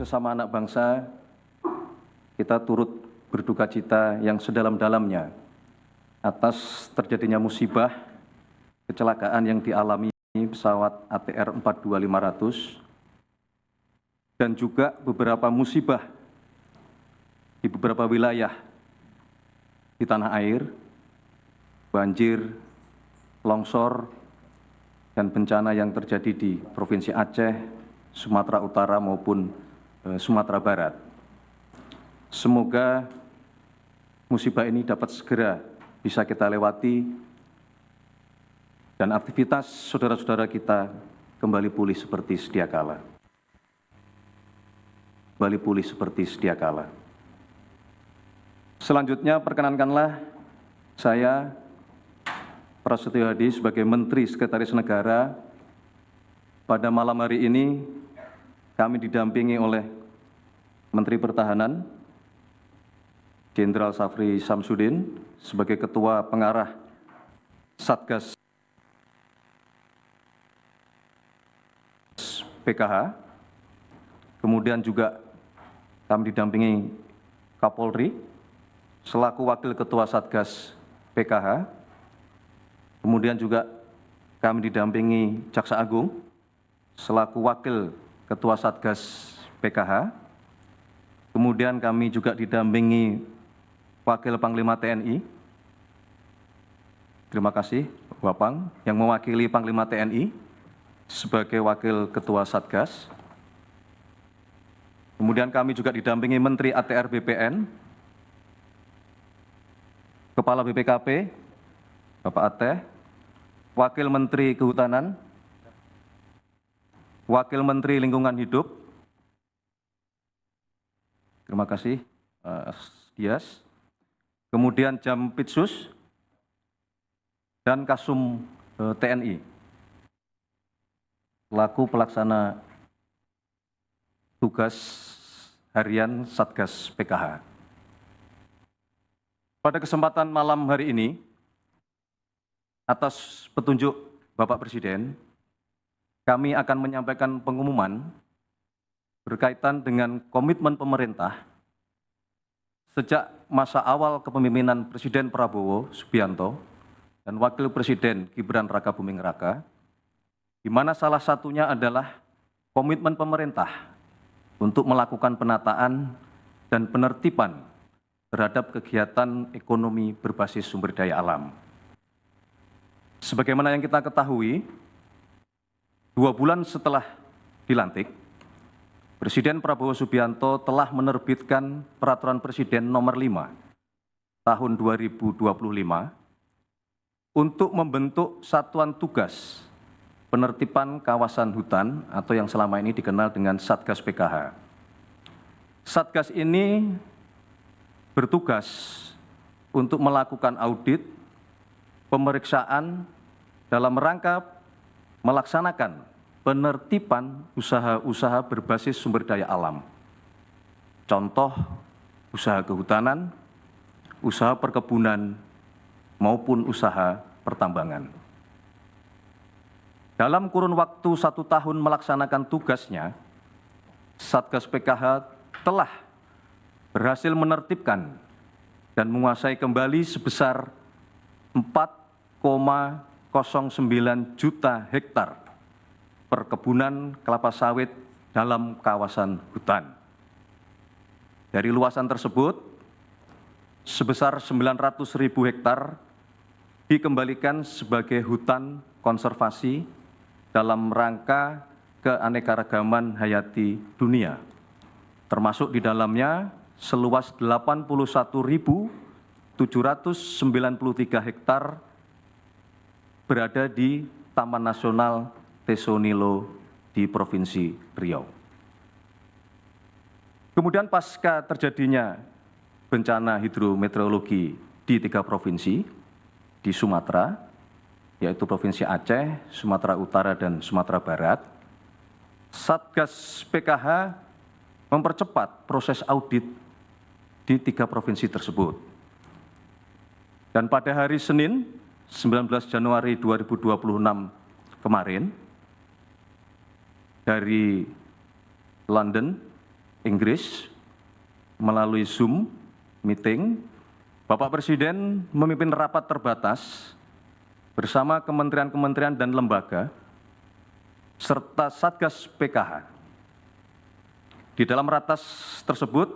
Sesama anak bangsa, kita turut berduka cita yang sedalam-dalamnya atas terjadinya musibah kecelakaan yang dialami pesawat ATR 42500 dan juga beberapa musibah di beberapa wilayah di tanah air, banjir, longsor, dan bencana yang terjadi di Provinsi Aceh, Sumatera Utara maupun Sumatera Barat. Semoga musibah ini dapat segera bisa kita lewati dan aktivitas saudara-saudara kita kembali pulih seperti sedia kala. Kembali pulih seperti sedia kala. Selanjutnya perkenankanlah saya, Prasetyo Hadi, sebagai Menteri Sekretaris Negara, pada malam hari ini kami didampingi oleh Menteri Pertahanan, Jenderal Safri Samsudin, sebagai Ketua Pengarah Satgas PKH. Kemudian juga kami didampingi Kapolri, selaku Wakil Ketua Satgas PKH. Kemudian juga kami didampingi Jaksa Agung, selaku Wakil Ketua Satgas PKH. Kemudian kami juga didampingi Wakil Panglima TNI. Terima kasih, Bapang, yang mewakili Panglima TNI sebagai Wakil Ketua Satgas. Kemudian kami juga didampingi Menteri ATR BPN, Kepala BPKP, Bapak Ateh, Wakil Menteri Kehutanan, Wakil Menteri Lingkungan Hidup, terima kasih, Dias, kemudian Jampitsus, dan Kasum TNI, selaku pelaksana tugas harian Satgas PKH. Pada kesempatan malam hari ini, atas petunjuk Bapak Presiden, kami akan menyampaikan pengumuman berkaitan dengan komitmen pemerintah sejak masa awal kepemimpinan Presiden Prabowo Subianto dan Wakil Presiden Gibran Rakabuming Raka, di mana salah satunya adalah komitmen pemerintah untuk melakukan penataan dan penertiban terhadap kegiatan ekonomi berbasis sumber daya alam. Sebagaimana yang kita ketahui, 2 bulan setelah dilantik, Presiden Prabowo Subianto telah menerbitkan Peraturan Presiden Nomor 5 Tahun 2025 untuk membentuk Satuan Tugas Penertiban Kawasan Hutan atau yang selama ini dikenal dengan Satgas PKH. Satgas ini bertugas untuk melakukan audit, pemeriksaan dalam rangka melaksanakan penertiban usaha-usaha berbasis sumber daya alam. Contoh, usaha kehutanan, usaha perkebunan, maupun usaha pertambangan. Dalam kurun waktu 1 tahun melaksanakan tugasnya, Satgas PKH telah berhasil menertibkan dan menguasai kembali sebesar 4,09 juta hektar perkebunan kelapa sawit dalam kawasan hutan. Dari luasan tersebut, sebesar 900.000 hektar dikembalikan sebagai hutan konservasi dalam rangka keanekaragaman hayati dunia, termasuk di dalamnya seluas 81.793 hektar berada di Taman Nasional Tesonilo di Provinsi Riau. Kemudian pasca terjadinya bencana hidrometeorologi di 3 provinsi di Sumatera, yaitu Provinsi Aceh, Sumatera Utara, dan Sumatera Barat, Satgas PKH mempercepat proses audit di 3 provinsi tersebut. Dan pada hari Senin, 19 Januari 2026 kemarin, dari London, Inggris melalui Zoom meeting. Bapak Presiden memimpin rapat terbatas bersama kementerian-kementerian dan lembaga serta Satgas PKH. Di dalam ratas tersebut,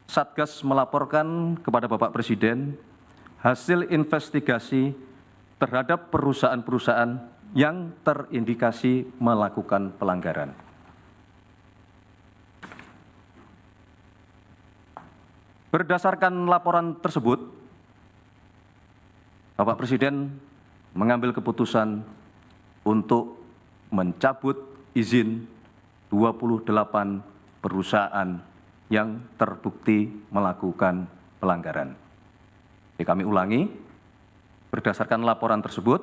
Satgas melaporkan kepada Bapak Presiden hasil investigasi terhadap perusahaan-perusahaan yang terindikasi melakukan pelanggaran. Berdasarkan laporan tersebut, Bapak Presiden mengambil keputusan untuk mencabut izin 28 perusahaan yang terbukti melakukan pelanggaran. Jadi kami ulangi, berdasarkan laporan tersebut,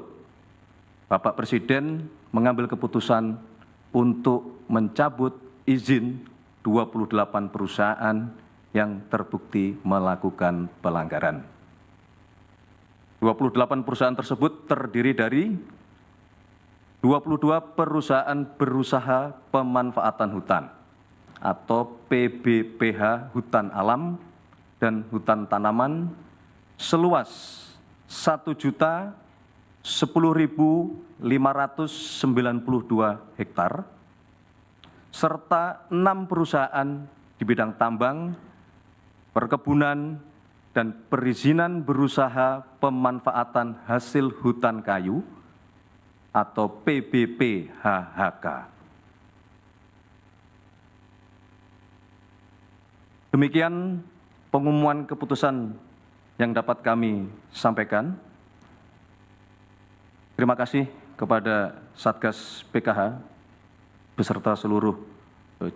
Bapak Presiden mengambil keputusan untuk mencabut izin 28 perusahaan yang terbukti melakukan pelanggaran. 28 perusahaan tersebut terdiri dari 22 perusahaan berusaha pemanfaatan hutan atau PBPH hutan alam dan hutan tanaman seluas 1.010.592 hektar, serta 6 perusahaan di bidang tambang, perkebunan, dan perizinan berusaha pemanfaatan hasil hutan kayu atau PBPHHK. Demikian pengumuman keputusan yang dapat kami sampaikan. Terima kasih kepada Satgas PKH beserta seluruh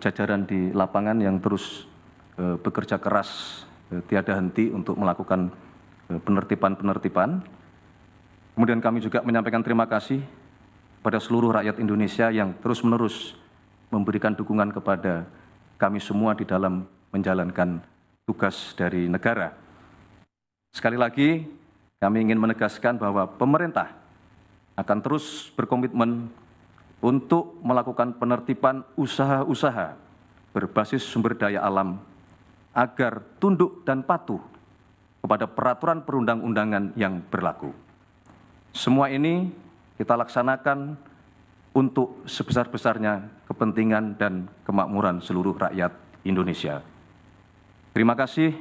jajaran di lapangan yang terus bekerja keras tiada henti untuk melakukan penertiban-penertiban. Kemudian kami juga menyampaikan terima kasih pada seluruh rakyat Indonesia yang terus-menerus memberikan dukungan kepada kami semua di dalam menjalankan tugas dari negara. Sekali lagi, kami ingin menegaskan bahwa pemerintah akan terus berkomitmen untuk melakukan penertiban usaha-usaha berbasis sumber daya alam agar tunduk dan patuh kepada peraturan perundang-undangan yang berlaku. Semua ini kita laksanakan untuk sebesar-besarnya kepentingan dan kemakmuran seluruh rakyat Indonesia. Terima kasih.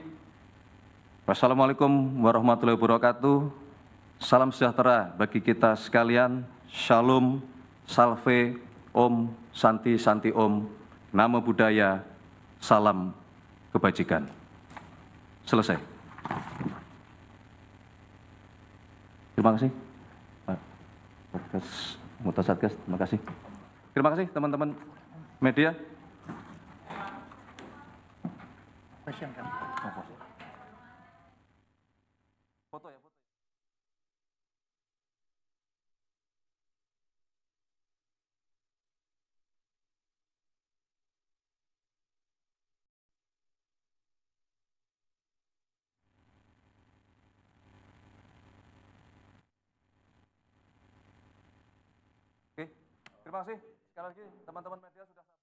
Wassalamualaikum warahmatullahi wabarakatuh. Salam sejahtera bagi kita sekalian. Shalom, salve, om, santi, santi om, namo buddhaya, salam kebajikan. Selesai. Terima kasih, Pak Satgas. Terima kasih. Terima kasih teman-teman media. Foto ya, foto. Oke, terima kasih sekali lagi teman-teman media sudah